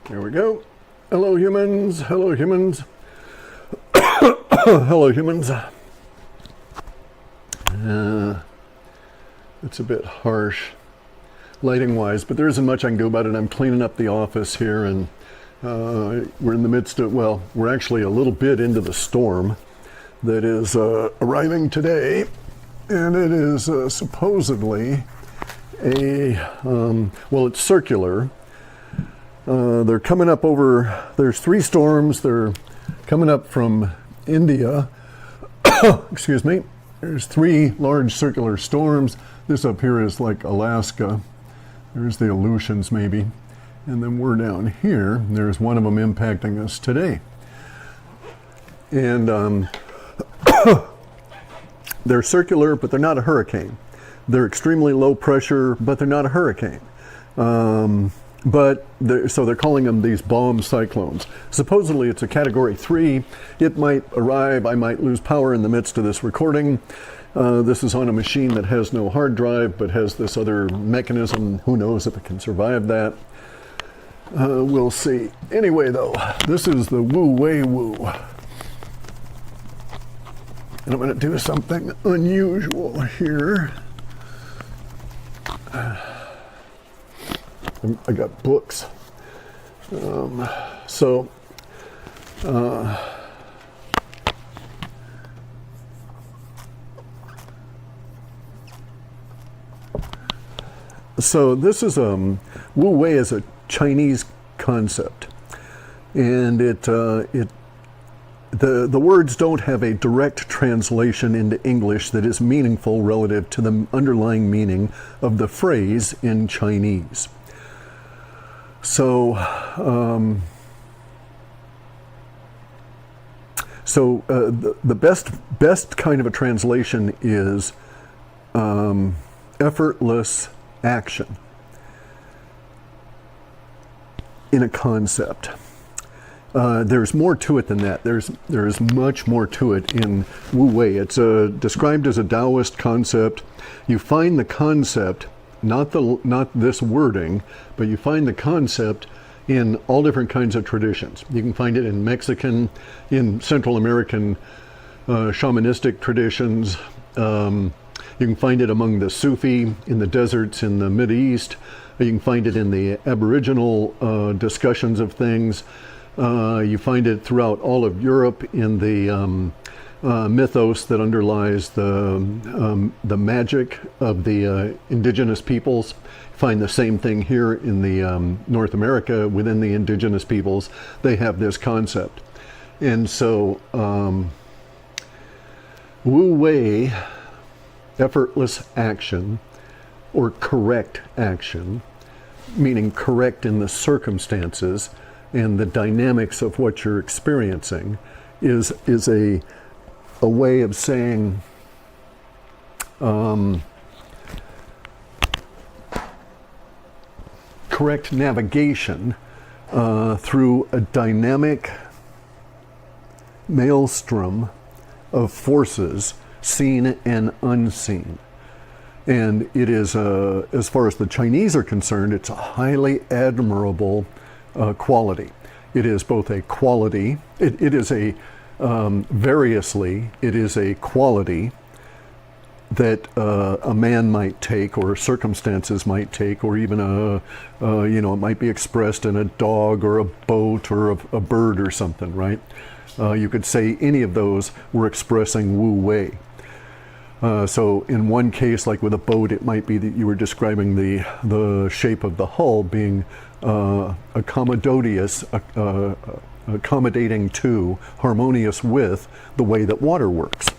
There we go. Hello, humans. Hello, humans. Hello, humans. It's a bit harsh lighting-wise, but there isn't much I can do about it. I'm cleaning up the office here, and we're in the midst of, well, we're actually a little bit into the storm that is arriving today, and it is supposedly well, it's circular. They're coming up over, there's 3 storms. They're coming up from India. Excuse me. There's 3 large circular storms. This up here is like Alaska. There's the Aleutians maybe. And then we're down here. There's one of them impacting us today. And they're circular, but they're not a hurricane. They're extremely low pressure, but they're not a hurricane. So they're calling them these bomb cyclones. Supposedly it's a category 3. It might arrive, I might lose power in the midst of this recording. This is on a machine that has no hard drive, but has this other mechanism. Who knows if it can survive that? We'll see. Anyway though, this is the Wu Wei Wu. And I'm going to do something unusual here. I got books. So this is Wu Wei is a Chinese concept, and the words don't have a direct translation into English that is meaningful relative to the underlying meaning of the phrase in Chinese. So, the best kind of a translation is effortless action in a concept. There's more to it than that. There's much more to it in Wu Wei. It's described as a Taoist concept. You find the concept, not this wording, but you find the concept in all different kinds of traditions. You can find it in Mexican, in Central American shamanistic traditions. You can find it among the Sufi in the deserts in the Mideast. You can find it in the Aboriginal discussions of things. You find it throughout all of Europe in the mythos that underlies the magic of the indigenous peoples. You find the same thing here in the North America within the indigenous peoples. They have this concept. And so Wu Wei, effortless action, or correct action, meaning correct in the circumstances and the dynamics of what you're experiencing, is a way of saying correct navigation through a dynamic maelstrom of forces, seen and unseen. And it is, as far as the Chinese are concerned, it's a highly admirable quality. It is both a quality, it is a, variously, it is a quality that a man might take, or circumstances might take, or even it might be expressed in a dog or a boat or a bird or something, right? You could say any of those were expressing Wu Wei. So in one case, like with a boat, it might be that you were describing the shape of the hull being accommodating to, harmonious with the way that water works.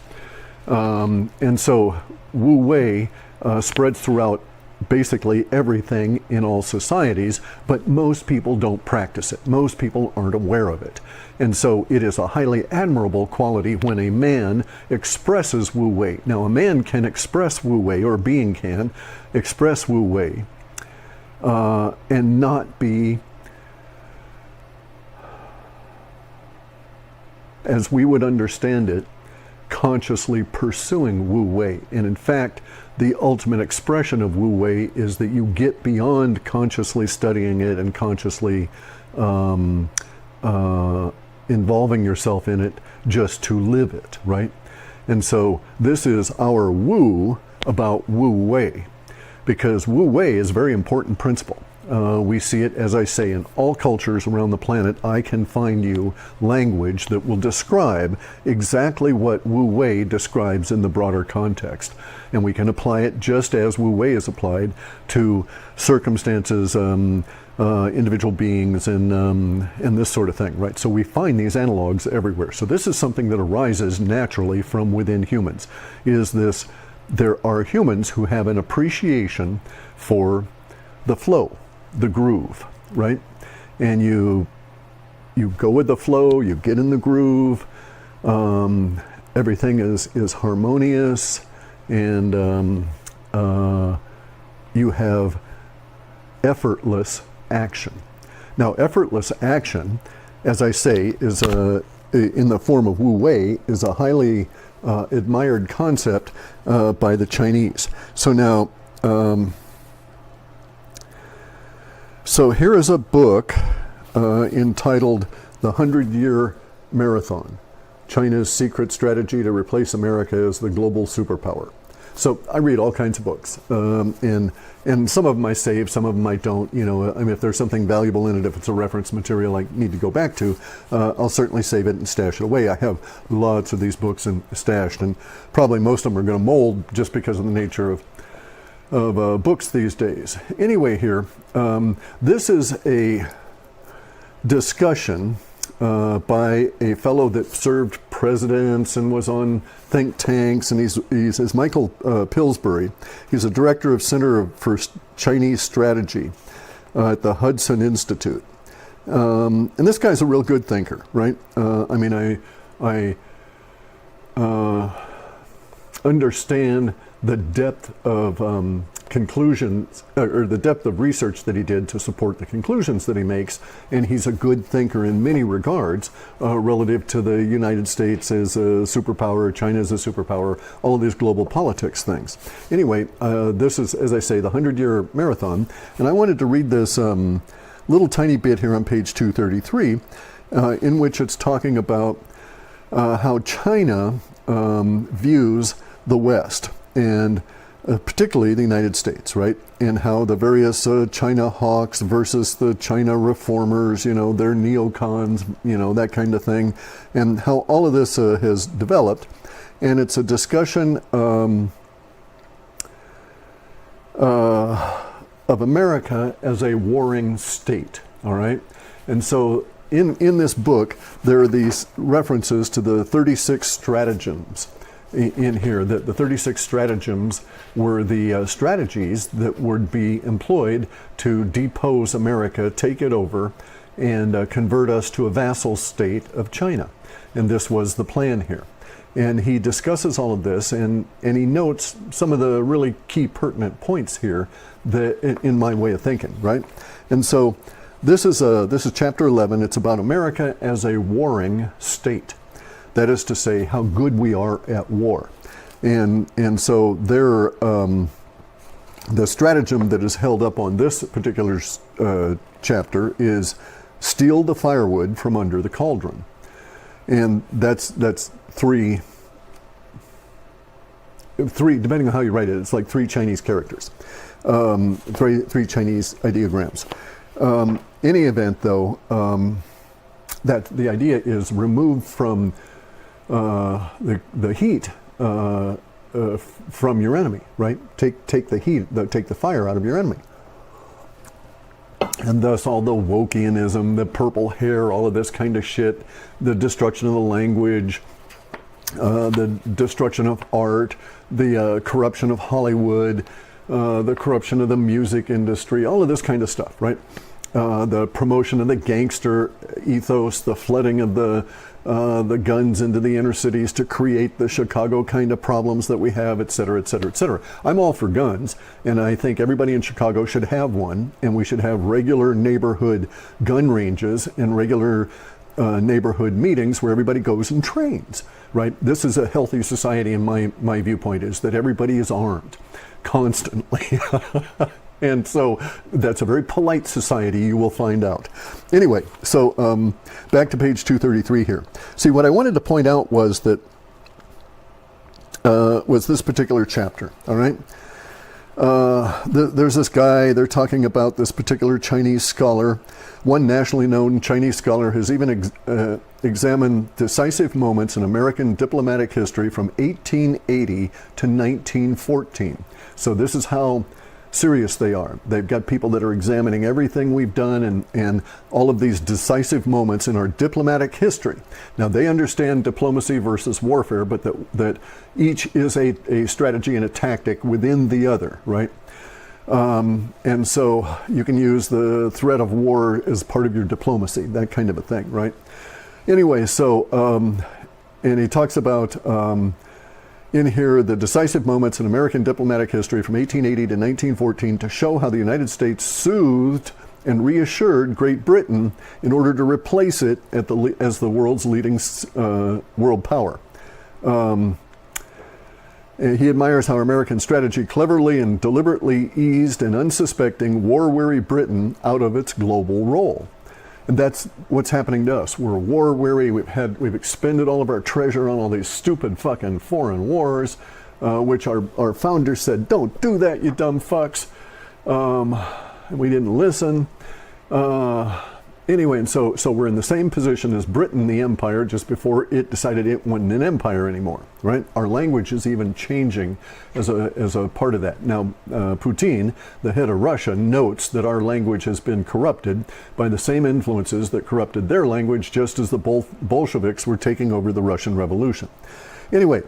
And so Wu Wei spreads throughout basically everything in all societies, but most people don't practice it. Most people aren't aware of it. And so it is a highly admirable quality when a man expresses Wu Wei. Now, a man can express Wu Wei, or a being can express Wu Wei, and not be, as we would understand it, consciously pursuing Wu Wei. And in fact, the ultimate expression of Wu Wei is that you get beyond consciously studying it and consciously involving yourself in it just to live it, right? And so this is our Wu about Wu Wei, because Wu Wei is a very important principle. We see it, as I say, in all cultures around the planet. I can find you language that will describe exactly what Wu Wei describes in the broader context. And we can apply it just as Wu Wei is applied to circumstances, individual beings, and this sort of thing, right? So we find these analogs everywhere. So this is something that arises naturally from within humans, is this: there are humans who have an appreciation for the flow, the groove, right? And you go with the flow, you get in the groove, everything is harmonious, and you have effortless action. Now, effortless action, as I say, is in the form of Wu Wei, is a highly admired concept by the Chinese. So now, so here is a book entitled The 100-Year Marathon, China's Secret Strategy to Replace America as the Global Superpower. So I read all kinds of books, and some of them I save, some of them I don't. You know, I mean, if there's something valuable in it, if it's a reference material I need to go back to, I'll certainly save it and stash it away. I have lots of these books stashed, and probably most of them are going to mold just because of the nature of books these days. Anyway, here, this is a discussion by a fellow that served presidents and was on think tanks, and he's Michael Pillsbury. He's a director of Center for Chinese Strategy at the Hudson Institute. And this guy's a real good thinker, right? I mean, I understand the depth of conclusions, or the depth of research that he did to support the conclusions that he makes, and he's a good thinker in many regards relative to the United States as a superpower, China as a superpower, all of these global politics things. Anyway, this is, as I say, the 100-Year Marathon, and I wanted to read this little tiny bit here on page 233, in which it's talking about how China views the West, and particularly the United States, right? And how the various China hawks versus the China reformers, you know, they're neocons, you know, that kind of thing, and how all of this has developed. And it's a discussion of America as a warring state, all right? And so in this book, there are these references to the 36 stratagems in here. That the 36 stratagems were the strategies that would be employed to depose America, take it over, and convert us to a vassal state of China. And this was the plan here. And he discusses all of this, and he notes some of the really key pertinent points here that, in my way of thinking, right? And so this is chapter 11. It's about America as a warring state. That is to say, how good we are at war. And so there, the stratagem that is held up on this particular chapter is steal the firewood from under the cauldron. And that's three, depending on how you write it, it's like three Chinese characters, three Chinese ideograms. Any event, though, that the idea is remove from the heat from your enemy, right? Take the heat, take the fire out of your enemy. And thus all the Wokeanism, the purple hair, all of this kind of shit, the destruction of the language, the destruction of art, the corruption of Hollywood, the corruption of the music industry, all of this kind of stuff, right? The promotion of the gangster ethos, the flooding of the guns into the inner cities to create the Chicago kind of problems that we have, et cetera, et cetera, et cetera. I'm all for guns, and I think everybody in Chicago should have one, and we should have regular neighborhood gun ranges and regular neighborhood meetings where everybody goes and trains, right? This is a healthy society, and my viewpoint is that everybody is armed constantly. And so that's a very polite society, you will find out. Anyway, so back to page 233 here. See, what I wanted to point out was that was this particular chapter, all right? There's this guy, they're talking about this particular Chinese scholar. One nationally known Chinese scholar has even examined decisive moments in American diplomatic history from 1880 to 1914. So this is how serious they are. They've got people that are examining everything we've done and all of these decisive moments in our diplomatic history. Now, they understand diplomacy versus warfare, but that each is a strategy and a tactic within the other, right? And so you can use the threat of war as part of your diplomacy, that kind of a thing, right? Anyway, so, and he talks about in here the decisive moments in American diplomatic history from 1880 to 1914 to show how the United States soothed and reassured Great Britain in order to replace it as the world's leading world power. He admires how American strategy cleverly and deliberately eased an unsuspecting, war-weary Britain out of its global role. And that's what's happening to us. We're war-weary. We've expended all of our treasure on all these stupid fucking foreign wars, which our founders said, don't do that, you dumb fucks. And we didn't listen. Anyway, and so we're in the same position as Britain, the empire, just before it decided it wasn't an empire anymore, right? Our language is even changing as a part of that. Now, Putin, the head of Russia, notes that our language has been corrupted by the same influences that corrupted their language, just as the Bolsheviks were taking over the Russian Revolution. Anyway,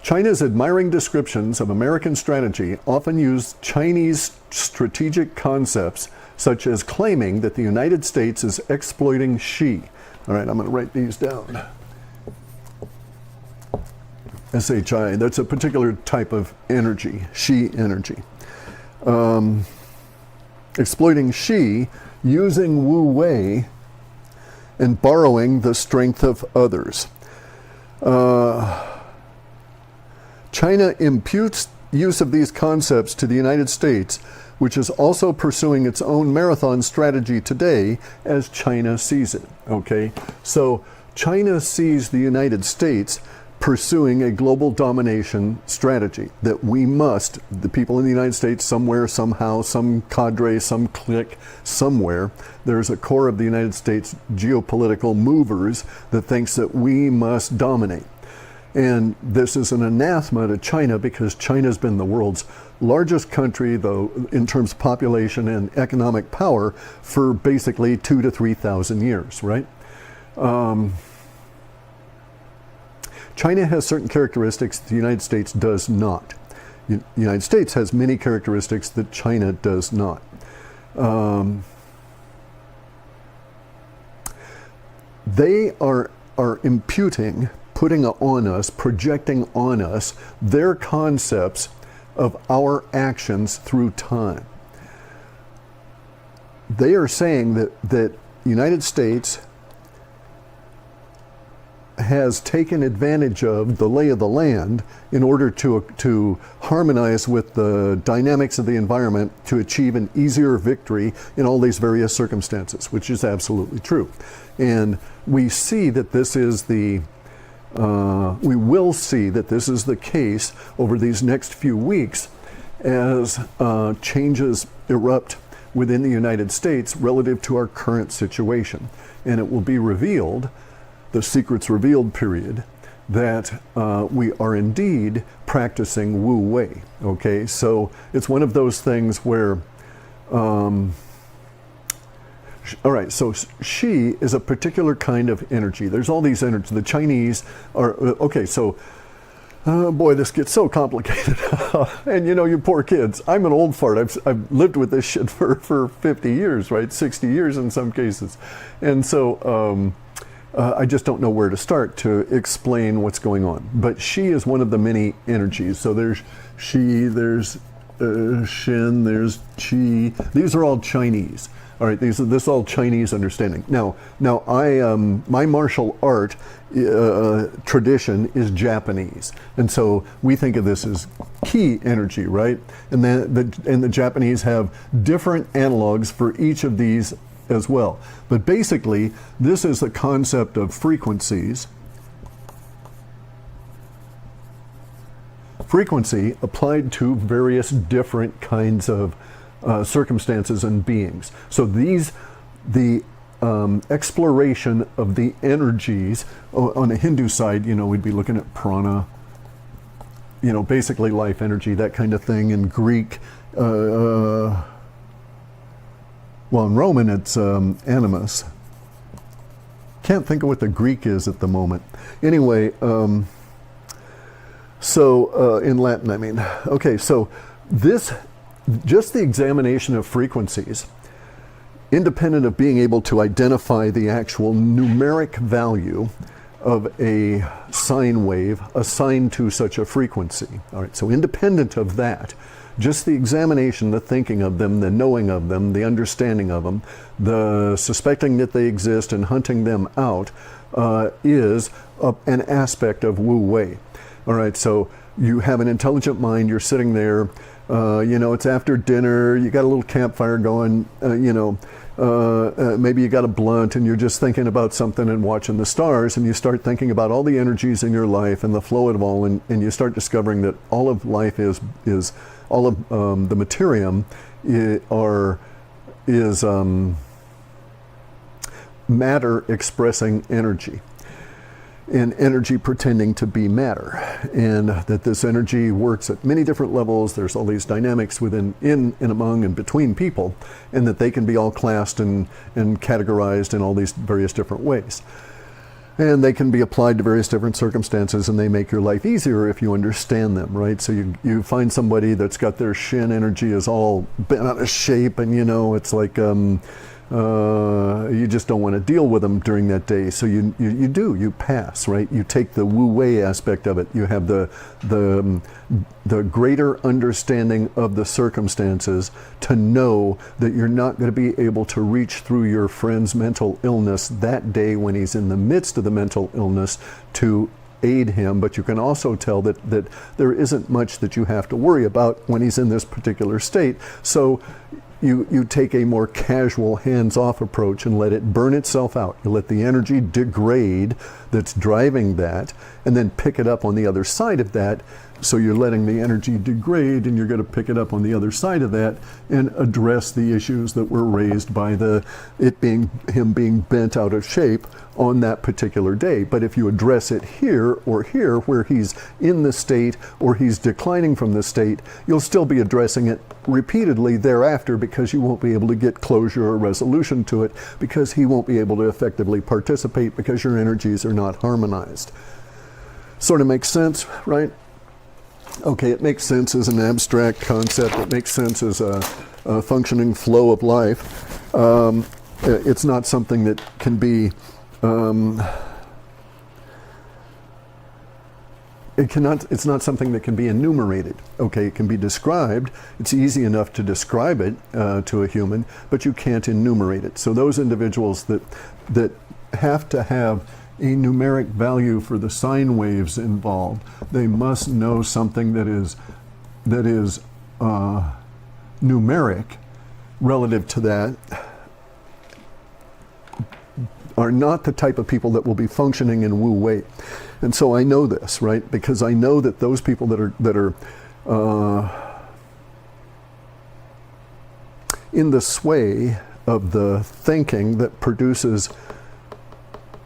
China's admiring descriptions of American strategy often use Chinese strategic concepts, such as claiming that the United States is exploiting Xi. All right, I'm going to write these down. SHI, that's a particular type of energy, Xi energy. Exploiting Xi, using Wu Wei, and borrowing the strength of others. China imputes use of these concepts to the United States, which is also pursuing its own marathon strategy today as China sees it, okay? So China sees the United States pursuing a global domination strategy that we must, the people in the United States, somewhere, somehow, some cadre, some clique, somewhere, there's a core of the United States geopolitical movers that thinks that we must dominate. And this is an anathema to China because China's been the world's largest country, though, in terms of population and economic power for basically 2,000 to 3,000 years, right? China has certain characteristics the United States does not. The United States has many characteristics that China does not. They are imputing, putting on us, projecting on us their concepts of our actions through time. They are saying that the United States has taken advantage of the lay of the land in order to harmonize with the dynamics of the environment to achieve an easier victory in all these various circumstances, which is absolutely true. And we see that this is we will see that this is the case over these next few weeks as changes erupt within the United States relative to our current situation. And it will be revealed, the secrets revealed period, that we are indeed practicing Wu Wei, okay? So it's one of those things where, all right, so Xi is a particular kind of energy. There's all these energies. The Chinese are, okay, so, boy, this gets so complicated. And you know, you poor kids, I'm an old fart. I've lived with this shit for 50 years, right? 60 years in some cases. And so I just don't know where to start to explain what's going on. But Xi is one of the many energies. So there's Xi, there's Shin, there's Qi. These are all Chinese. All All right, this is all Chinese understanding. Now my martial art tradition is Japanese, and so we think of this as ki energy, right? And the Japanese have different analogs for each of these as well. But basically, this is the concept of frequencies. Frequency applied to various different kinds of circumstances and beings. So the exploration of the energies on the Hindu side, we'd be looking at prana, basically life energy, that kind of thing. In Greek, well, in Roman, it's animus. Can't think of what the Greek is at the moment. Anyway, so in Latin, I mean. Okay, so just the examination of frequencies, independent of being able to identify the actual numeric value of a sine wave assigned to such a frequency. All right, so independent of that, just the examination, the thinking of them, the knowing of them, the understanding of them, the suspecting that they exist and hunting them out is an aspect of Wu Wei. All right, so you have an intelligent mind, you're sitting there, it's after dinner, you got a little campfire going, maybe you got a blunt and you're just thinking about something and watching the stars, and you start thinking about all the energies in your life and the flow of it all, and you start discovering that all of life is all of the materium is matter expressing energy, and energy pretending to be matter, and that this energy works at many different levels. There's all these dynamics within, in and among, and between people, and that they can be all classed and categorized in all these various different ways. And they can be applied to various different circumstances, and they make your life easier if you understand them, right? So you find somebody that's got their shin energy is all bent out of shape, and it's like you just don't want to deal with them during that day. So you pass, right? You take the Wu Wei aspect of it. You have the greater understanding of the circumstances to know that you're not going to be able to reach through your friend's mental illness that day when he's in the midst of the mental illness to aid him, but you can also tell that there isn't much that you have to worry about when he's in this particular state. So you take a more casual, hands-off approach and let it burn itself out. You let the energy degrade that's driving that, and then pick it up on the other side of that. So you're letting the energy degrade, and you're going to pick it up on the other side of that and address the issues that were raised by him being bent out of shape on that particular day. But if you address it here or here, where he's in the state or he's declining from the state, you'll still be addressing it repeatedly thereafter, because you won't be able to get closure or resolution to it, because he won't be able to effectively participate because your energies are not harmonized. Sort of makes sense, right? Okay, it makes sense as an abstract concept. It makes sense as a functioning flow of life. It's not something that can be it's not something that can be enumerated. Okay, it can be described. It's easy enough to describe it to a human, but you can't enumerate it. So those individuals that have to have a numeric value for the sine waves involved, they must know something that is numeric relative to that, are not the type of people that will be functioning in Wu Wei. And so I know this, right? Because I know that those people that are in the sway of the thinking that produces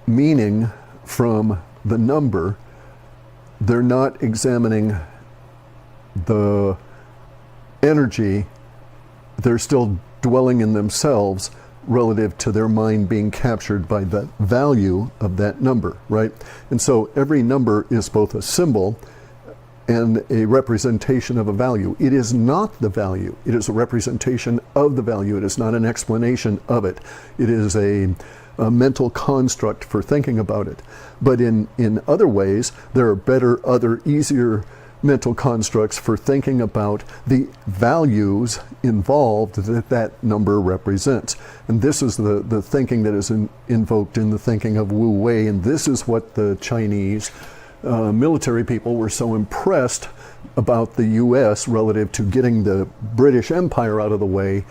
meaning from the number, they're not examining the energy. They're still dwelling in themselves relative to their mind being captured by the value of that number, right? And so every number is both a symbol and a representation of a value. It is not the value. It is a representation of the value. It is not an explanation of it. It is a mental construct for thinking about it. But in other ways, there are better, other, easier mental constructs for thinking about the values involved that that number represents. And this is the thinking that is invoked in the thinking of Wu Wei, and this is what the Chinese military people were so impressed about the U.S. relative to getting the British Empire out of the way,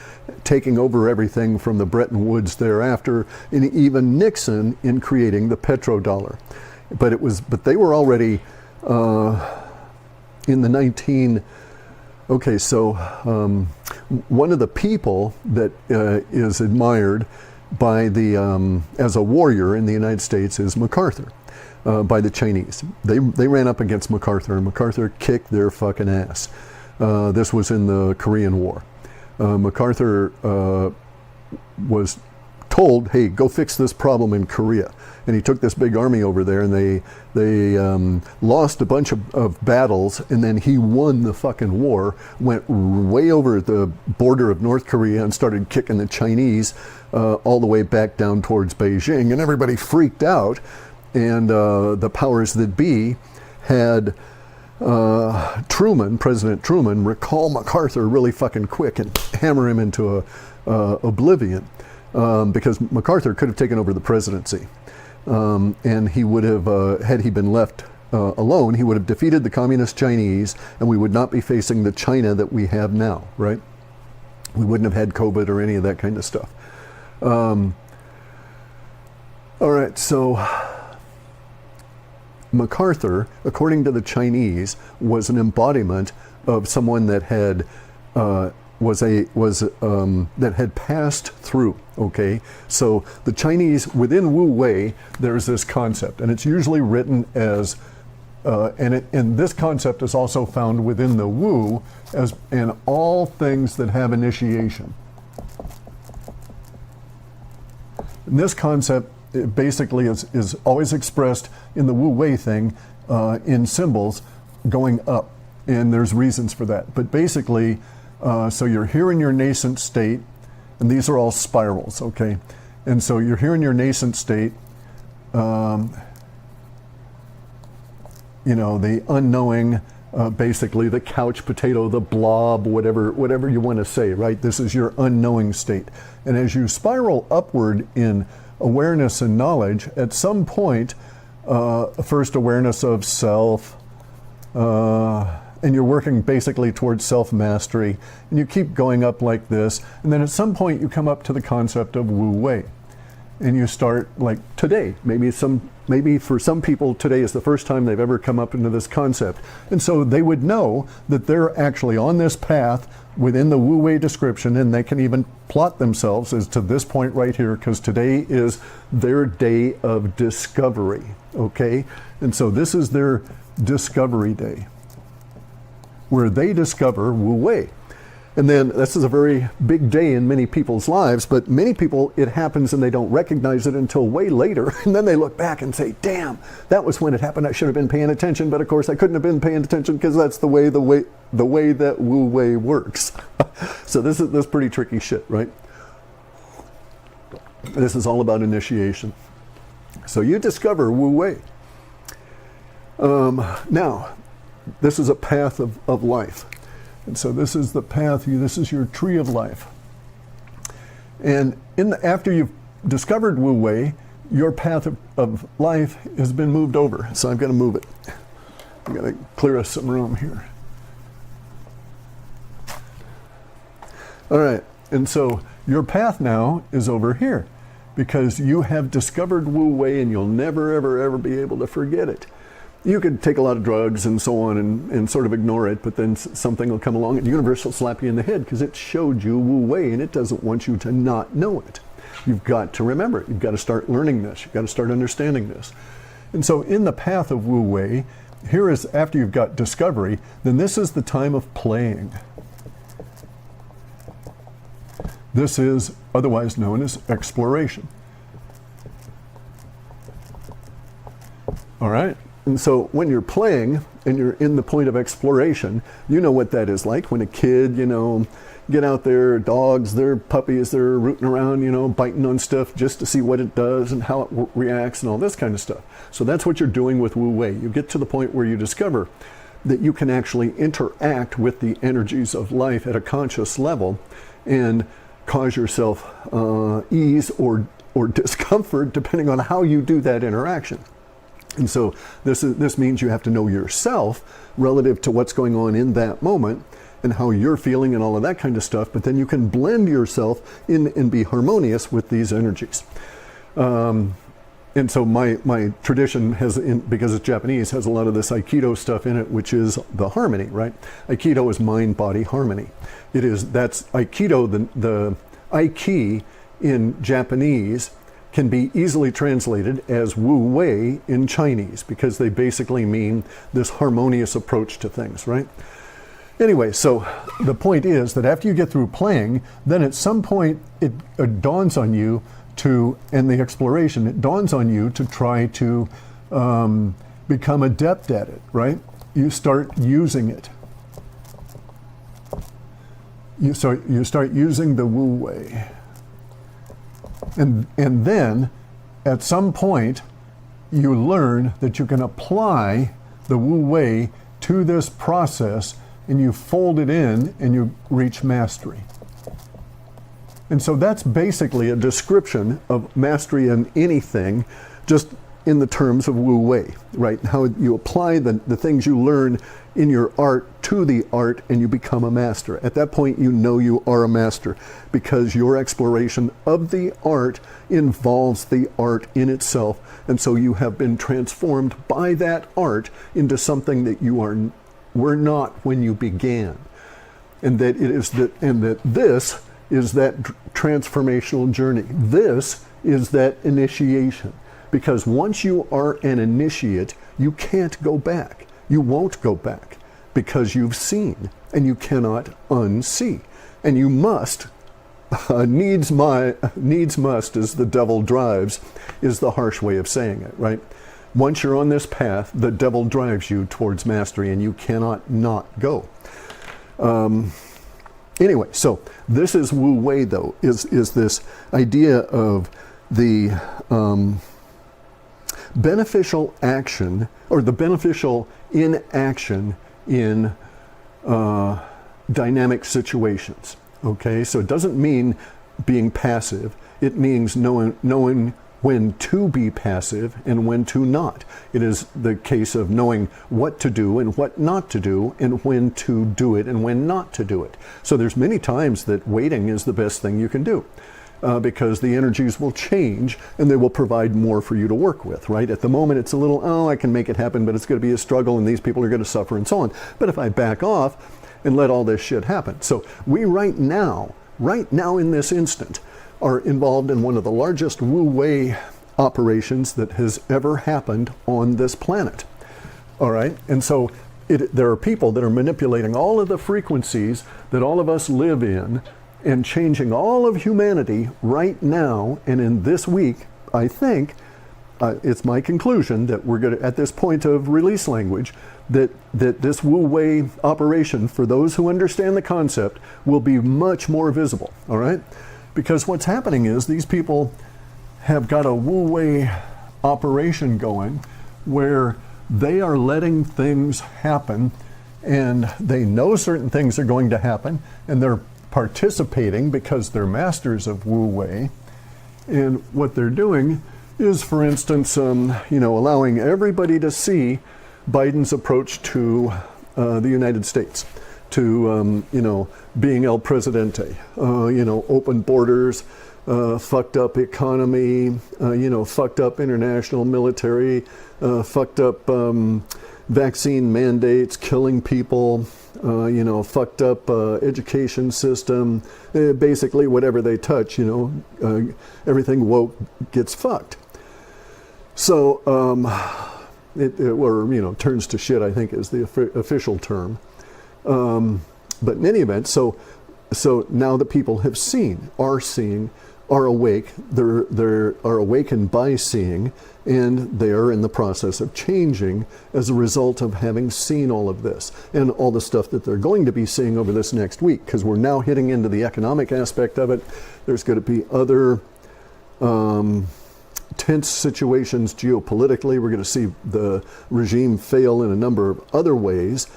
taking over everything from the Bretton Woods thereafter, and even Nixon in creating the petrodollar. But they were already in the one of the people that is admired by the as a warrior in the United States is MacArthur. By the Chinese. They ran up against MacArthur, and MacArthur kicked their fucking ass. This was in the Korean War. MacArthur was told, hey, go fix this problem in Korea. And he took this big army over there, and they lost a bunch of battles, and then he won the fucking war, went way over the border of North Korea and started kicking the Chinese all the way back down towards Beijing, and everybody freaked out. And the powers that be had President Truman, recall MacArthur really fucking quick and hammer him into oblivion, because MacArthur could have taken over the presidency. And he would have, had he been left alone, he would have defeated the communist Chinese, and we would not be facing the China that we have now, right? We wouldn't have had COVID or any of that kind of stuff. All right, so MacArthur, according to the Chinese, was an embodiment of someone that had that had passed through. Okay, so the Chinese, within Wu Wei, there's this concept, and it's usually written as and this concept is also found within the Wu as in all things that have initiation. And this concept, it basically is always expressed in the Wu Wei thing in symbols going up, and there's reasons for that. But basically, so you're here in your nascent state, and these are all spirals, okay? And so you're here in your nascent state, you know, the unknowing, basically the couch potato, the blob, whatever you want to say, right? This is your unknowing state. And as you spiral upward in awareness and knowledge, at some point, first awareness of self, and you're working basically towards self-mastery, and you keep going up like this, and then at some point you come up to the concept of Wu Wei, and you start like today. Maybe for some people today is the first time they've ever come up into this concept, and so they would know that they're actually on this path within the Wu Wei description, and they can even plot themselves as to this point right here, because today is their day of discovery, okay? And so this is their discovery day, where they discover Wu Wei. And then this is a very big day in many people's lives, but many people, it happens and they don't recognize it until way later. And then they look back and say, damn, that was when it happened. I should have been paying attention, but of course I couldn't have been paying attention because that's the way that Wu Wei works. So this is pretty tricky shit, right? This is all about initiation. So you discover Wu Wei. Now, this is a path of life. And so this is the path, this is your tree of life. And after you've discovered Wu Wei, your path of life has been moved over. So I'm going to move it. I'm going to clear us some room here. All right, and so your path now is over here, because you have discovered Wu Wei, and you'll never, ever, ever be able to forget it. You could take a lot of drugs and so on and sort of ignore it, but then something will come along and the universe will slap you in the head because it showed you Wu Wei, and it doesn't want you to not know it. You've got to remember it. You've got to start learning this. You've got to start understanding this. And so in the path of Wu Wei, here is, after you've got discovery, then this is the time of playing. This is otherwise known as exploration. All right? And so when you're playing and you're in the point of exploration, you know what that is like when a kid, you know, get out there, dogs, their puppies, they're rooting around, you know, biting on stuff just to see what it does and how it reacts and all this kind of stuff. So that's what you're doing with Wu Wei. You get to the point where you discover that you can actually interact with the energies of life at a conscious level and cause yourself ease or discomfort depending on how you do that interaction. And so this means you have to know yourself relative to what's going on in that moment and how you're feeling and all of that kind of stuff, but then you can blend yourself in and be harmonious with these energies. And so my tradition has, because it's Japanese, has a lot of this Aikido stuff in it, which is the harmony, right? Aikido is mind-body harmony. That's Aikido, the Aiki in Japanese can be easily translated as Wu Wei in Chinese, because they basically mean this harmonious approach to things, right? Anyway, so the point is that after you get through playing, then at some point it dawns on you and the exploration, it dawns on you to try to become adept at it, right? You start using it. You start using the Wu Wei. And then, at some point, you learn that you can apply the Wu Wei to this process, and you fold it in, and you reach mastery. And so that's basically a description of mastery in anything, just in the terms of Wu Wei, right? How you apply the things you learn in your art to the art, and you become a master. At that point, you know you are a master, because your exploration of the art involves the art in itself, and so you have been transformed by that art into something that you were not when you began, and that this is that transformational journey. This is that initiation. Because once you are an initiate, you can't go back. You won't go back, because you've seen, and you cannot unsee. And you must, needs must, as the devil drives, is the harsh way of saying it, right? Once you're on this path, the devil drives you towards mastery, and you cannot not go. Anyway, so this is Wu Wei, though, is this idea of the beneficial action, or the beneficial inaction in dynamic situations. Okay, so it doesn't mean being passive. It means knowing when to be passive and when to not. It is the case of knowing what to do and what not to do, and when to do it and when not to do it. So there's many times that waiting is the best thing you can do, because the energies will change and they will provide more for you to work with, right? At the moment it's a little, I can make it happen, but it's going to be a struggle and these people are going to suffer and so on. But if I back off and let all this shit happen. So we right now in this instant, are involved in one of the largest Wu Wei operations that has ever happened on this planet. All right? And so there are people that are manipulating all of the frequencies that all of us live in and changing all of humanity right now. And in this week, I think, it's my conclusion that we're going to, at this point of release language, that this Wu Wei operation, for those who understand the concept, will be much more visible. All right? Because what's happening is these people have got a Wu Wei operation going where they are letting things happen, and they know certain things are going to happen, and they're participating because they're masters of Wu Wei. And what they're doing is, for instance, allowing everybody to see Biden's approach to the United States, to being El Presidente, open borders, fucked up economy, fucked up international military, fucked up vaccine mandates, killing people, fucked up education system, basically whatever they touch, everything woke gets fucked. So, turns to shit, I think is the official term. But in any event, so now the people have seen, are awake, they're awakened by seeing, and they are in the process of changing as a result of having seen all of this and all the stuff that they're going to be seeing over this next week, because we're now hitting into the economic aspect of it. There's going to be other tense situations geopolitically. We're going to see the regime fail in a number of other ways,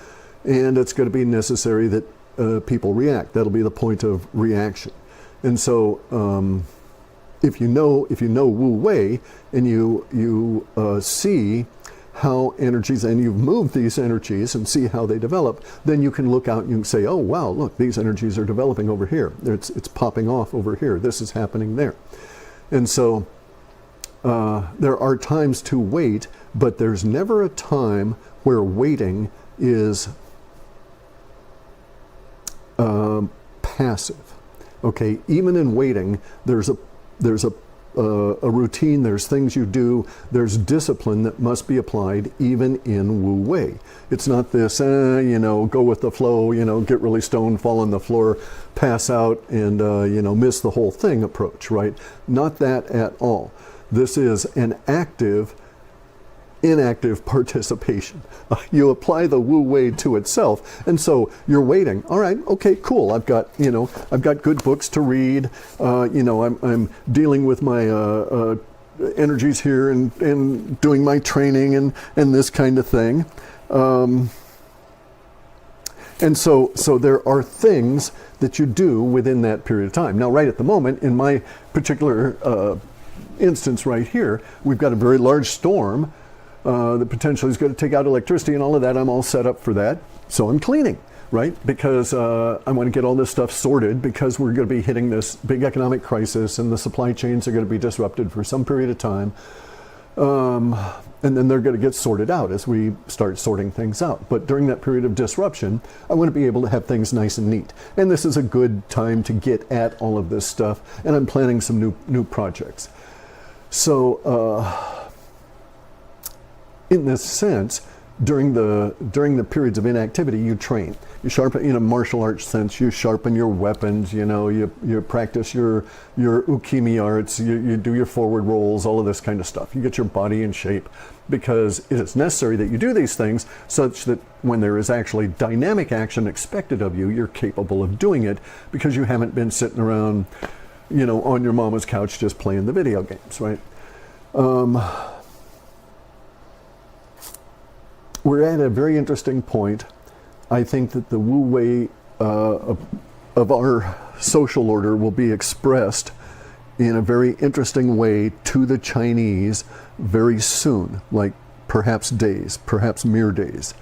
and it's going to be necessary that people react. That'll be the point of reaction. And so if you know Wu Wei, and you see how energies, and you've moved these energies and see how they develop, then you can look out and you can say, oh wow, look, these energies are developing over here. It's popping off over here. This is happening there. And so there are times to wait, but there's never a time where waiting is passive. Okay, even in waiting, there's a routine, there's things you do, there's discipline that must be applied even in Wu Wei. It's not this, go with the flow, get really stoned, fall on the floor, pass out, and, miss the whole thing approach, right? Not that at all. This is an inactive participation. You apply the Wu Wei to itself, and so you're waiting. All right, okay, cool. I've got good books to read. I'm dealing with my energies here and doing my training and this kind of thing. And so there are things that you do within that period of time. Now, right at the moment, in my particular instance right here, we've got a very large storm that potentially is going to take out electricity and all of that. I'm all set up for that. So I'm cleaning, right? Because I want to get all this stuff sorted, because we're going to be hitting this big economic crisis and the supply chains are going to be disrupted for some period of time. And then they're going to get sorted out as we start sorting things out. But during that period of disruption, I want to be able to have things nice and neat. And this is a good time to get at all of this stuff. And I'm planning some new projects. So in this sense, during the periods of inactivity, you train. You sharpen, in a martial arts sense, you sharpen your weapons, you practice your ukemi arts, you do your forward rolls, all of this kind of stuff. You get your body in shape, because it is necessary that you do these things such that when there is actually dynamic action expected of you, you're capable of doing it, because you haven't been sitting around, on your mama's couch just playing the video games, right? We're at a very interesting point. I think that the Wu Wei of our social order will be expressed in a very interesting way to the Chinese very soon, like perhaps days, perhaps mere days.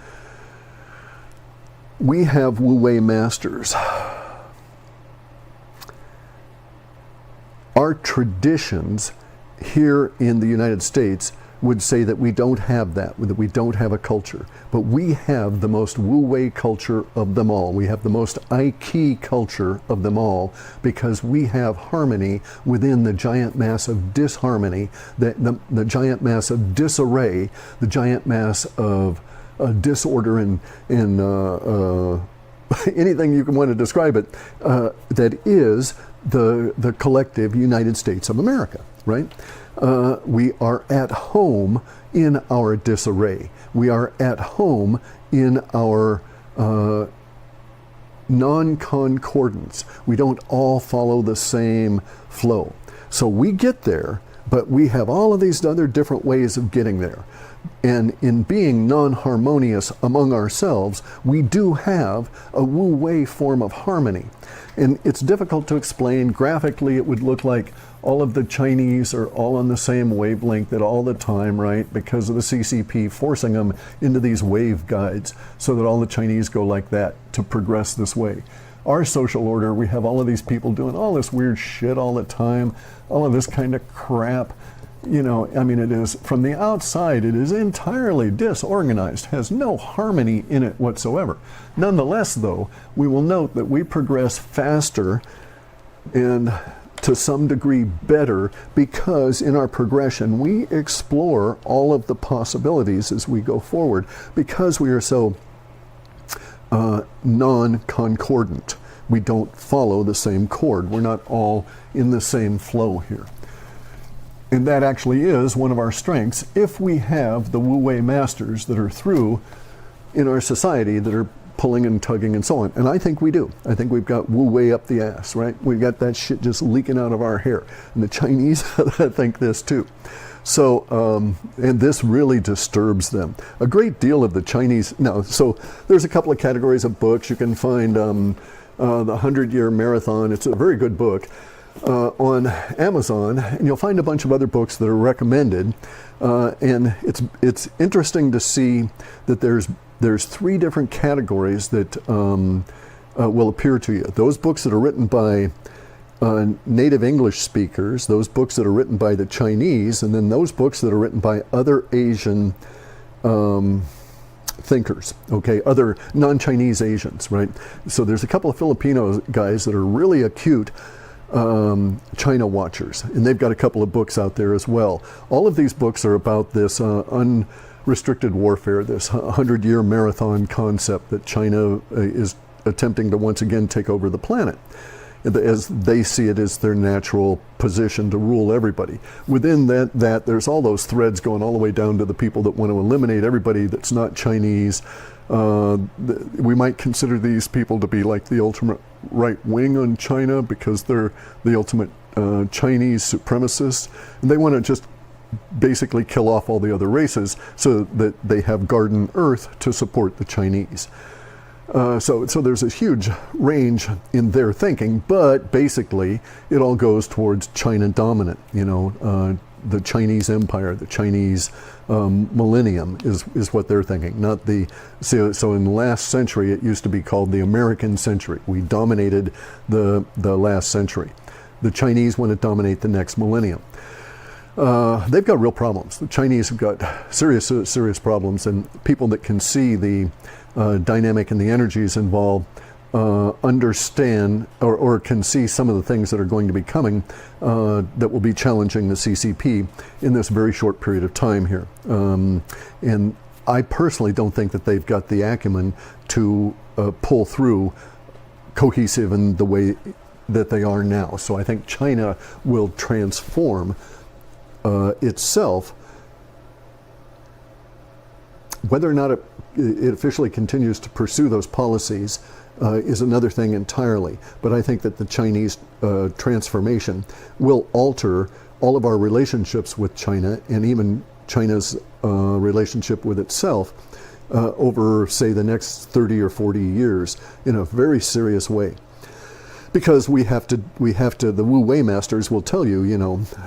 We have Wu Wei masters. Our traditions here in the United States would say that we don't have that we don't have a culture. But we have the most Wu Wei culture of them all. We have the most Aiki culture of them all, because we have harmony within the giant mass of disharmony, the giant mass of disarray, the giant mass of disorder and anything you can want to describe it, that is the collective United States of America, right? We are at home in our disarray. We are at home in our non-concordance. We don't all follow the same flow. So we get there, but we have all of these other different ways of getting there. And in being non-harmonious among ourselves, we do have a Wu Wei form of harmony. And it's difficult to explain. Graphically, it would look like all of the Chinese are all on the same wavelength at all the time, right? Because of the CCP forcing them into these wave guides, so that all the Chinese go like that to progress this way. Our social order, we have all of these people doing all this weird shit all the time, all of this kind of crap. It is, from the outside, it is entirely disorganized, has no harmony in it whatsoever. Nonetheless, though, we will note that we progress faster and to some degree better, because in our progression we explore all of the possibilities as we go forward, because we are so non-concordant. We don't follow the same chord. We're not all in the same flow here. And that actually is one of our strengths. If we have the Wu Wei masters that are through in our society, that are pulling and tugging and so on. And I think we do. I think we've got Wu Wei up the ass, right? We've got that shit just leaking out of our hair. And the Chinese, I think this too. So, and this really disturbs them. A great deal of the Chinese, now, so there's a couple of categories of books. You can find the 100-Year Marathon. It's a very good book on Amazon, and you'll find a bunch of other books that are recommended. And it's interesting to see that there's three different categories that will appear to you. Those books that are written by native English speakers, those books that are written by the Chinese, and then those books that are written by other Asian thinkers, okay, other non-Chinese Asians, right? So there's a couple of Filipino guys that are really acute China watchers, and they've got a couple of books out there as well. All of these books are about this unrestricted warfare, this 100-year marathon concept that China is attempting to once again take over the planet, as they see it as their natural position to rule everybody. Within that there's all those threads going all the way down to the people that want to eliminate everybody that's not Chinese. We might consider these people to be like the ultimate right wing on China because they're the ultimate Chinese supremacists, and they want to just basically kill off all the other races so that they have garden earth to support the Chinese. So there's a huge range in their thinking, but basically it all goes towards China dominant, the Chinese empire, the Chinese millennium is what they're thinking. Not the so in the last century it used to be called the American century. We dominated the last century. The Chinese want to dominate the next millennium. They've got real problems. The Chinese have got serious problems, and people that can see the dynamic and the energies involved understand or can see some of the things that are going to be coming that will be challenging the CCP in this very short period of time here. And I personally don't think that they've got the acumen to pull through cohesive in the way that they are now. So I think China will transform itself. Whether or not it officially continues to pursue those policies is another thing entirely. But I think that the Chinese transformation will alter all of our relationships with China, and even China's relationship with itself over, say, the next 30 or 40 years in a very serious way. Because we have to, the Wu Wei masters will tell you,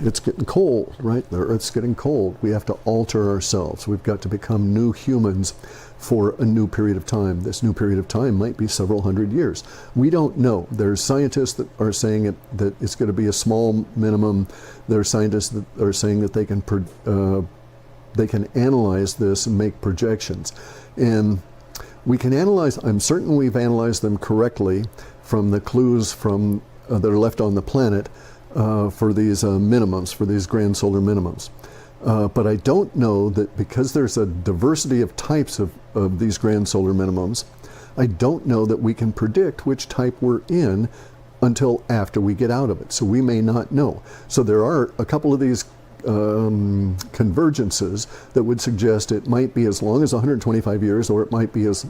it's getting cold, right? The Earth's getting cold. We have to alter ourselves. We've got to become new humans for a new period of time. This new period of time might be several hundred years. We don't know. There's scientists that are saying that it's going to be a small minimum. There are scientists that are saying that they can analyze this and make projections. And we can analyze, I'm certain we've analyzed them correctly from the clues from that are left on the planet for these minimums, for these grand solar minimums. But I don't know that, because there's a diversity of types of these grand solar minimums, I don't know that we can predict which type we're in until after we get out of it. So we may not know. So there are a couple of these convergences that would suggest it might be as long as 125 years, or it might be as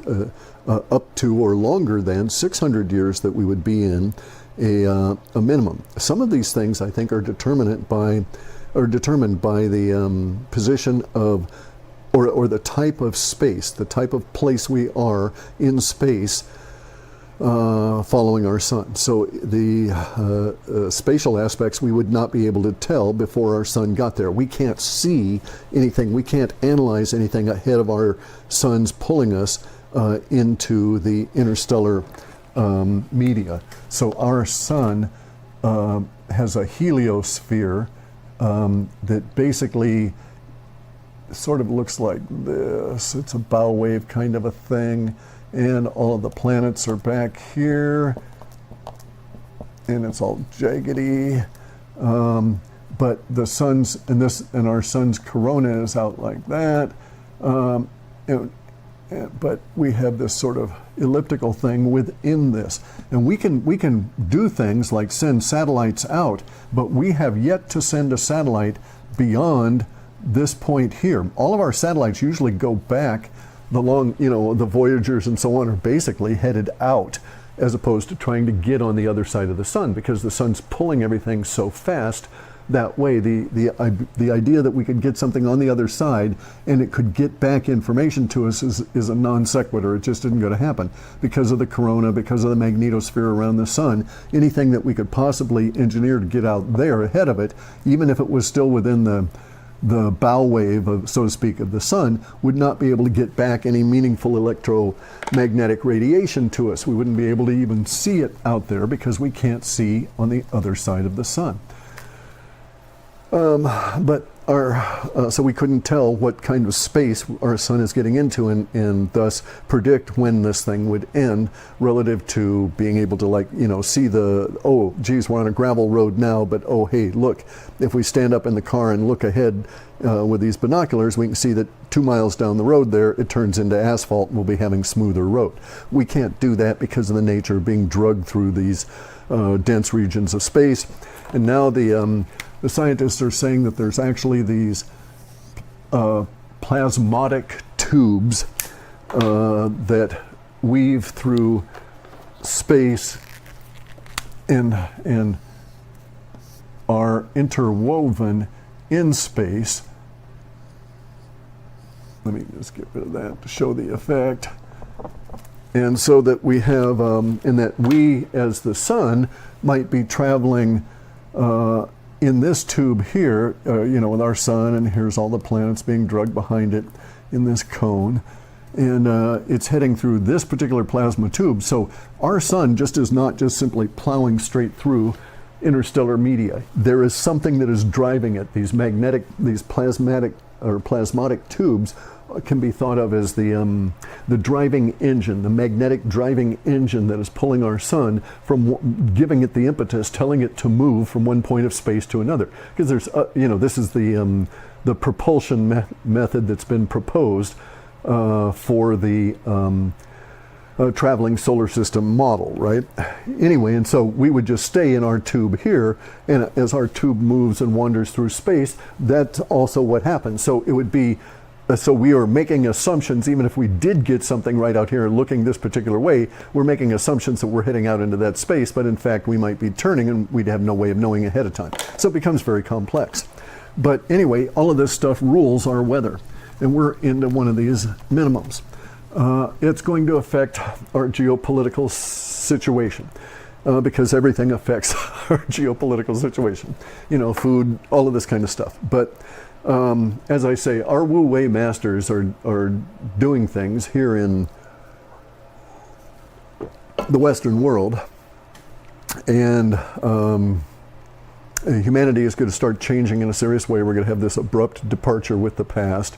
up to or longer than 600 years that we would be in a minimum. Some of these things I think are determined by the position of or the type of space, the type of place we are in space following our sun. So the spatial aspects we would not be able to tell before our sun got there. We can't see anything, we can't analyze anything ahead of our sun's pulling us into the interstellar media. So our sun has a heliosphere that basically sort of looks like this. It's a bow wave kind of a thing. And all of the planets are back here, and it's all jaggedy. But the sun's and our sun's corona is out like that. But we have this sort of elliptical thing within this, and we can do things like send satellites out, but we have yet to send a satellite beyond this point here. All of our satellites usually go back the Voyagers and so on are basically headed out, as opposed to trying to get on the other side of the sun, because the sun's pulling everything so fast. That way, the idea that we could get something on the other side and it could get back information to us is a non sequitur. It just isn't going to happen because of the corona, because of the magnetosphere around the sun. Anything that we could possibly engineer to get out there ahead of it, even if it was still within the bow wave, of, so to speak, of the sun, would not be able to get back any meaningful electromagnetic radiation to us. We wouldn't be able to even see it out there because we can't see on the other side of the sun. So we couldn't tell what kind of space our sun is getting into, and thus predict when this thing would end, relative to being able to see oh geez, we're on a gravel road now, but oh hey, look, if we stand up in the car and look ahead with these binoculars, we can see that 2 miles down the road there it turns into asphalt and we'll be having smoother road. We can't do that because of the nature of being drugged through these dense regions of space. And now the scientists are saying that there's actually these plasmatic tubes that weave through space and are interwoven in space. Let me just get rid of that to show the effect. And so that we have, and that we as the sun might be traveling in this tube here, with our sun, and here's all the planets being drugged behind it in this cone. And it's heading through this particular plasma tube. So our sun just is not just simply plowing straight through interstellar media. There is something that is driving it. These plasmatic or plasmatic tubes can be thought of as the driving engine, the magnetic driving engine that is pulling our sun from, giving it the impetus, telling it to move from one point of space to another. Because there's, this is the propulsion method that's been proposed for the traveling solar system model, right? Anyway, and so we would just stay in our tube here, and as our tube moves and wanders through space, that's also what happens. So it would be, so we are making assumptions, even if we did get something right out here looking this particular way, we're making assumptions that we're heading out into that space, but in fact we might be turning and we'd have no way of knowing ahead of time. So it becomes very complex. But anyway, all of this stuff rules our weather, and we're into one of these minimums. It's going to affect our geopolitical situation, because everything affects our geopolitical situation. Food, all of this kind of stuff. But as I say, our Wu Wei masters are doing things here in the Western world, and humanity is going to start changing in a serious way. We're going to have this abrupt departure with the past.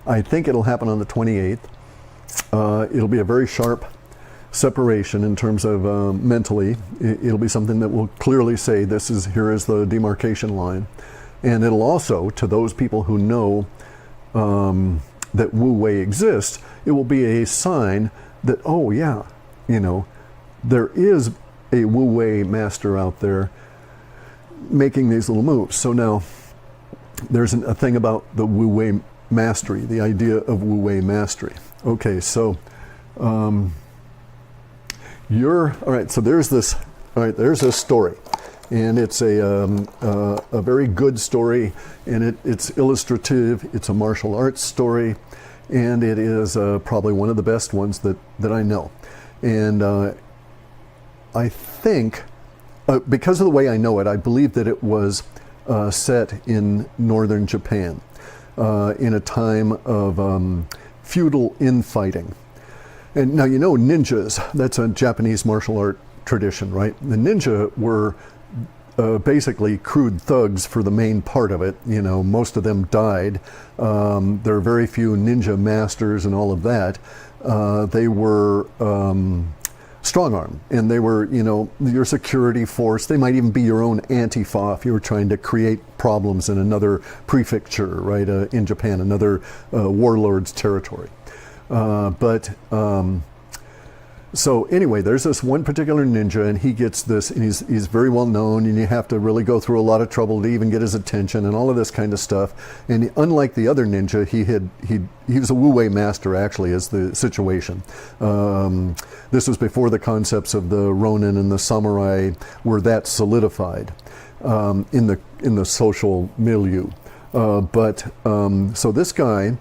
I think it'll happen on the 28th. It'll be a very sharp separation in terms of mentally. It'll be something that will clearly say here is the demarcation line. And it'll also, to those people who know that Wu Wei exists, it will be a sign that, oh yeah, there is a Wu Wei master out there making these little moves. So now there's a thing about the Wu Wei mastery, the idea of Wu Wei mastery. Okay, so all right, so there's this story. And it's a very good story, and it's illustrative. It's a martial arts story, and it is probably one of the best ones that I know. And I think, because of the way I know it, I believe that it was set in northern Japan in a time of feudal infighting. And now ninjas, that's a Japanese martial art tradition, right? The ninja were basically crude thugs for the main part of it. Most of them died. There are very few ninja masters and all of that. They were strong-armed, and they were, your security force. They might even be your own Antifa if you were trying to create problems in another prefecture, right, in Japan, another warlord's territory. But So anyway, there's this one particular ninja, and he gets this, and he's very well known, and you have to really go through a lot of trouble to even get his attention, and all of this kind of stuff. And unlike the other ninja, he was a wu-wei master, actually, is the situation. This was before the concepts of the Ronin and the samurai were that solidified in the social milieu. So this guy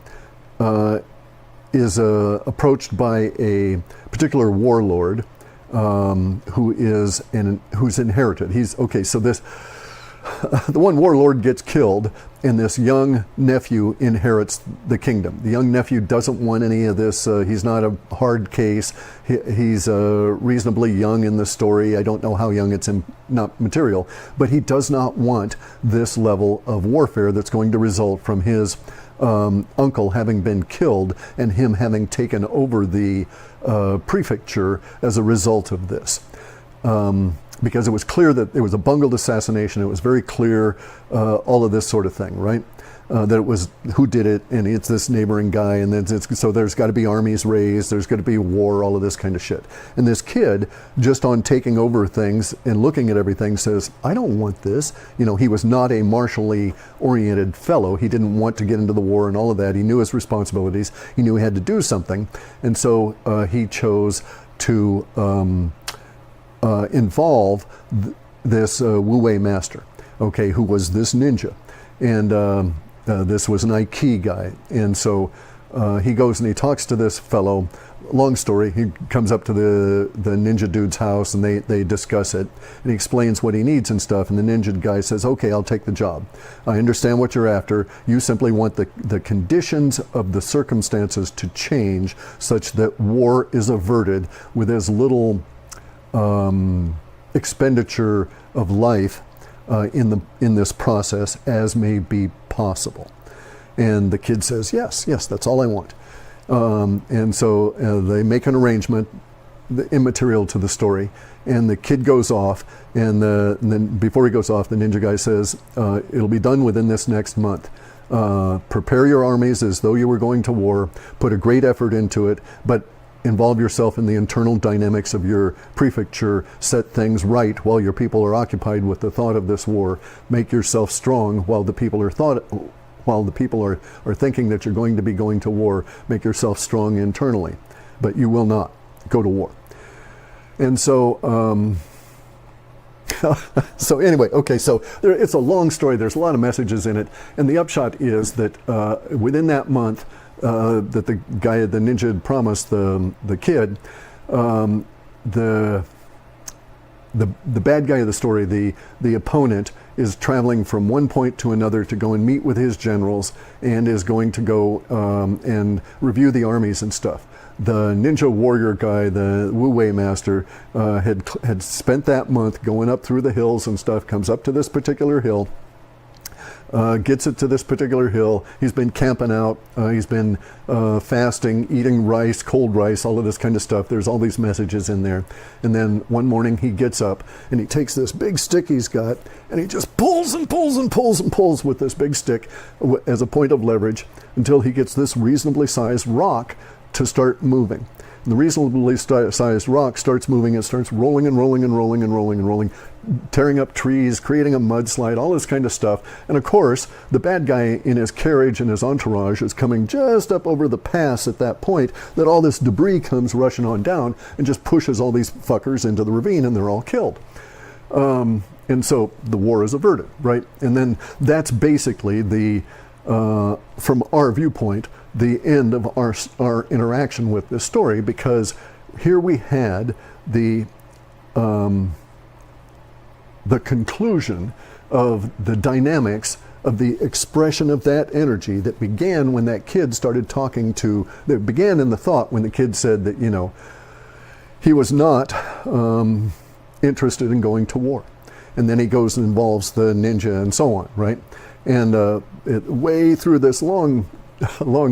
is approached by a particular warlord who's inherited. The one warlord gets killed, and this young nephew inherits the kingdom. The young nephew doesn't want any of this. He's not a hard case. He's reasonably young in the story. I don't know how young, it's not material, but he does not want this level of warfare that's going to result from his uncle having been killed and him having taken over the prefecture as a result of this. Because it was clear that it was a bungled assassination. It was very clear, all of this sort of thing, right? That it was who did it, and it's this neighboring guy, and then so there's got to be armies raised, there's got to be war, all of this kind of shit. And this kid, just on taking over things and looking at everything, says, I don't want this. He was not a martially oriented fellow. He didn't want to get into the war and all of that. He knew his responsibilities. He knew he had to do something. And so he chose to involve this wu-wei master, okay, who was this ninja. And this was an Aiki guy. And so he goes and he talks to this fellow. Long story, he comes up to the ninja dude's house, and they discuss it, and he explains what he needs and stuff, and the ninja guy says, okay, I'll take the job. I understand what you're after. You simply want the conditions of the circumstances to change such that war is averted with as little expenditure of life in this process as may be possible. And the kid says, yes, that's all I want. And so they make an arrangement, immaterial to the story, and the kid goes off, and then before he goes off, the ninja guy says, it'll be done within this next month. Prepare your armies as though you were going to war, put a great effort into it, but involve yourself in the internal dynamics of your prefecture, set things right while your people are occupied with the thought of this war, make yourself strong while the people are thinking that you're going to be going to war, make yourself strong internally, but you will not go to war. And so anyway, okay, so it's a long story, there's a lot of messages in it, and the upshot is that within that month that the ninja had promised the kid, the bad guy of the story, the opponent, is traveling from one point to another to go and meet with his generals, and is going to go and review the armies and stuff. The ninja warrior guy, the wu-wei master, had spent that month going up through the hills and stuff, comes up to this particular hill, gets it to this particular hill. He's been camping out. He's been fasting, eating rice, cold rice, all of this kind of stuff. There's all these messages in there. And then one morning he gets up and he takes this big stick he's got, and he just pulls and pulls and pulls and pulls with this big stick as a point of leverage until he gets this reasonably sized rock to start moving. And the reasonably sized rock starts moving. It starts rolling and rolling and rolling and rolling and rolling, tearing up trees, creating a mudslide, all this kind of stuff. And of course, the bad guy in his carriage and his entourage is coming just up over the pass at that point that all this debris comes rushing on down and just pushes all these fuckers into the ravine, and they're all killed. And so the war is averted, right? And then that's basically from our viewpoint, the end of our interaction with this story, because here we had the conclusion of the dynamics of the expression of that energy that began when that kid started that began in the thought when the kid said that, he was not interested in going to war. And then he goes and involves the ninja and so on, right? And way through this long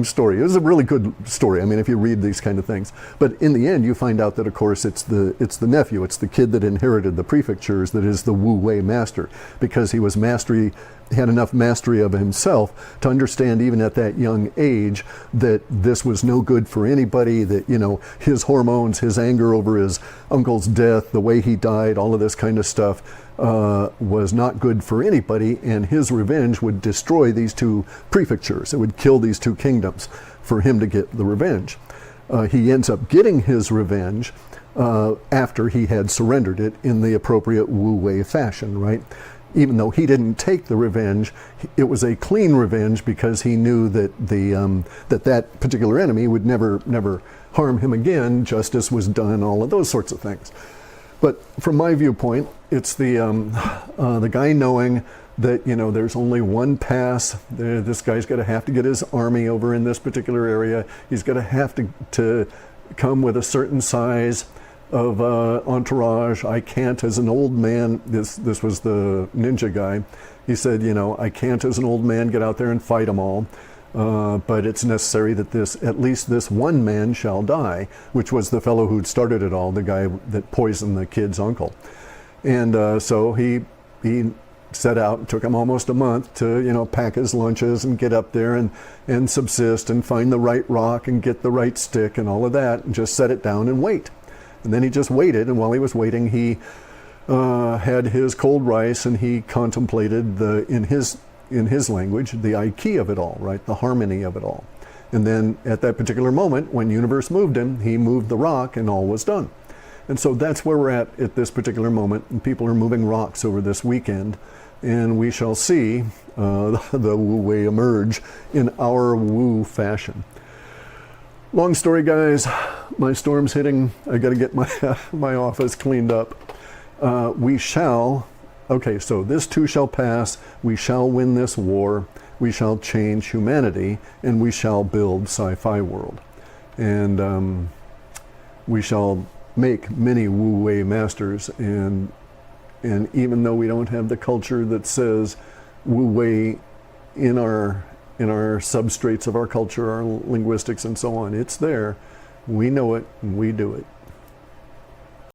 story. It was a really good story. I mean, if you read these kind of things. But in the end, you find out that, of course, it's the nephew. It's the kid that inherited the prefectures that is the wu-wei master, because he was mastery had enough mastery of himself to understand, even at that young age, that this was no good for anybody, that, you know, his hormones, his anger over his uncle's death, the way he died, all of this kind of stuff was not good for anybody, and his revenge would destroy these two prefectures. It would kill these two kingdoms for him to get the revenge. He ends up getting his revenge after he had surrendered it in the appropriate Wu Wei fashion, right? Even though he didn't take the revenge, it was a clean revenge, because he knew that that particular enemy would never harm him again. Justice was done, all of those sorts of things. But from my viewpoint, it's the guy knowing that, you know, there's only one pass. This guy's going to have to get his army over in this particular area. He's going to have to come with a certain size of entourage. I can't, as an old man, this was the ninja guy, he said, you know, I can't as an old man get out there and fight them all, but it's necessary that at least this one man shall die, which was the fellow who'd started it all, the guy that poisoned the kid's uncle. And so he set out. It took him almost a month to, you know, pack his lunches and get up there and subsist and find the right rock and get the right stick and all of that, and just set it down and wait. And then he just waited, and while he was waiting, he had his cold rice, and he contemplated in his language, the Aiki of it all, right? The harmony of it all. And then at that particular moment, when universe moved him, he moved the rock, and all was done. And so that's where we're at this particular moment. And people are moving rocks over this weekend, and we shall see the Wu Wei emerge in our Wu fashion. Long story, guys. My storm's hitting. I got to get my office cleaned up. Okay, so this too shall pass. We shall win this war. We shall change humanity, and we shall build SciFi World. And we shall make many Wu Wei masters. And even though we don't have the culture that says Wu Wei in our substrates of our culture, our linguistics and so on, it's there. We know it, and we do it.